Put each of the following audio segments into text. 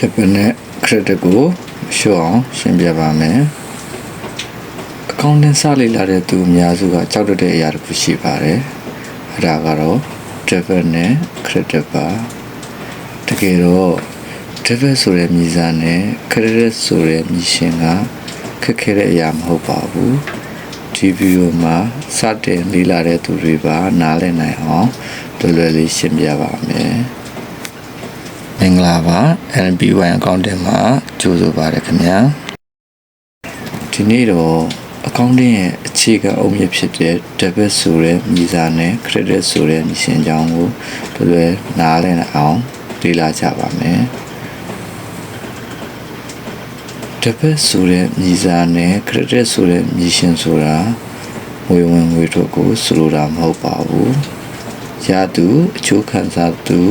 Definite critical show ရှင်းပြပါမယ်အကောင့်နဲ့စလေ့လာတဲ့သူအများစုကကြောက်တဲ့အရာတစ်ခုရှိပါတယ်အဲဒါကတော့ Definite critical ပါတကယ်တော့ Definite ဆိုတဲ့မြည်စာနဲ့ Critical ဆိုတဲ့မြည်ရှင်ကခက်ခဲတဲ့အရာမဟုတ်ပါဘူးဒီဗီဒီယိုမှာစတင်လေ့လာတဲ့သူတွေပါနားလည်နိုင်အောင်လွယ်လွယ်လေးရှင်းပြပါမယ်မင်္ဂလာပါ NB1 အကောင့်တင်မှာကြိုဆိုပါရခင်ဗျာဒီနေ့တော့အကောင့်တင်ရဲ့အခြေခံအုတ်မြစ်ဖြစ်တဲ့ debit ဆိုတဲ့မြည်စာနဲ့ credit ဆိုတဲ့မြည်ရှင်ကြောင်းကိုလွယ်လွယ်နားလည်အောင်လေ့လာကြပါမယ် debit ဆိုတဲ့မြည်စာနဲ့ credit ဆိုတဲ့မြည်ရှင်ဆိုတာငွေဝင်ငွေထွက်ကိုဆိုလိုတာမဟုတ်ပါဘူးရသူအချိုးခံစားသူ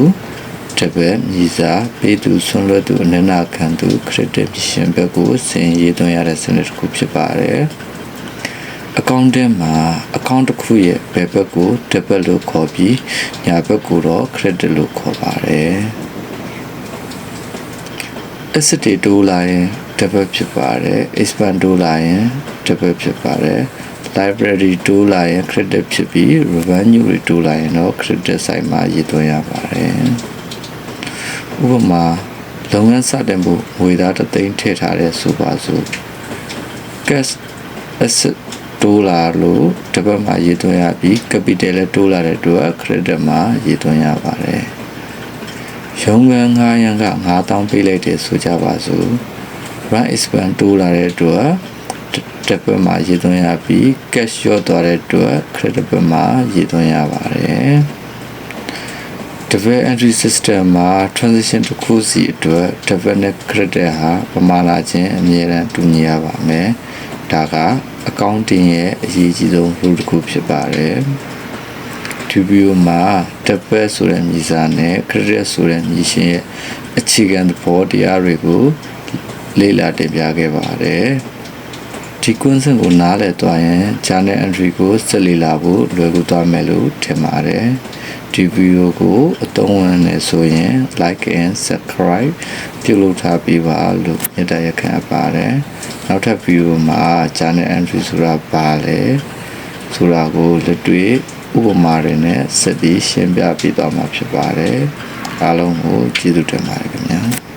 Debit မြည်စာပေးသူဆွန်လွှတ်သူအနန္နာခံသူ credit ရှင်ဘက်ကိုစင်ရေးသွင်းရတဲ့စနစ်တစ်ခုဖြစ်ပါတယ်အကောင့်ထဲမှာအကောင့်တစ်ခုရဲ့ဘယ်ဘက်ကို debit လို့ခေါ်ပြီးညာဘက်ကိုတော့ credit လို့ခေါ်ပါတယ် asset တွေတိုးလာရင် debit ဖြစ်ပါတယ် expand တိုးလာရင် debit ဖြစ်ပါတယ် library တိုးလာရင် credit ဖြစ်ပြီး revenue တွေတိုးလာရင်တော့ credit side မှာရေးသွင်းရပါတယ်ဥပမာလုပ်ငန်းစတင်ဖို့ငွေသား3သိန်းထည့်ထားတဲ့ဆိုပါစို့ cash asset တိုးလာလို့တစ်ပတ်မှာရေးသွင်းရပြီး capital လည်းတိုးလာတဲ့အတွက် credit မှာရေးသွင်းရပါတယ်ရုံးခန်း900ရန်က9000ပေးလိုက်တယ်ဆိုကြပါစို့ run expand တိုးလာတဲ့အတွက်တစ်ပတ်မှာရေးသွင်းရပြီး cash ရော့သွားတဲ့အတွက် credit ဘက်မှာရေးသွင်းရပါတယ် Debit entry system မှာ transaction တစ်ခုစီအတွက် debit နဲ့ credit ဟာပမာဏချင်းအမြဲတမ်းတူညီရပါမယ်။ဒါက accounting ရဲ့အရေးကြီးဆုံး rule တစ်ခုဖြစ်ပါတယ်။ဒီဗီဒီယိုမှာ debit ဆိုတဲ့မြည်စာနဲ့ credit ဆိုတဲ့မြည်ရှင်ရဲ့အခြေခံသဘောတရားတွေကိုလေ့လာတင်ပြခဲ့ပါတယ်။ဒီကွန်းစင်ကိုနားလည်သွားရင် journal entry ကိုဆက်လေ့လာဖို့လွယ်ကူသွားမယ်လို့ထင်ပါတယ်။ဒီဗီဒီယိုကိုအသုံးဝင်နေဆိုရင် like and subscribe ပြုလုပ်ထားပေးပါလို့မေတ္တာရပ်ခံပါတယ်နောက်ထပ်ဗီဒီယိုမှာ channel entry ဆိုတာဘာလဲဆိုတာကိုလက်တွေ့ဥပမာတွေနဲ့ဆက်ပြီးရှင်းပြပေးသွားမှာဖြစ်ပါတယ်အားလုံးကိုကျေးဇူးတင်ပါတယ်ခင်ဗျာ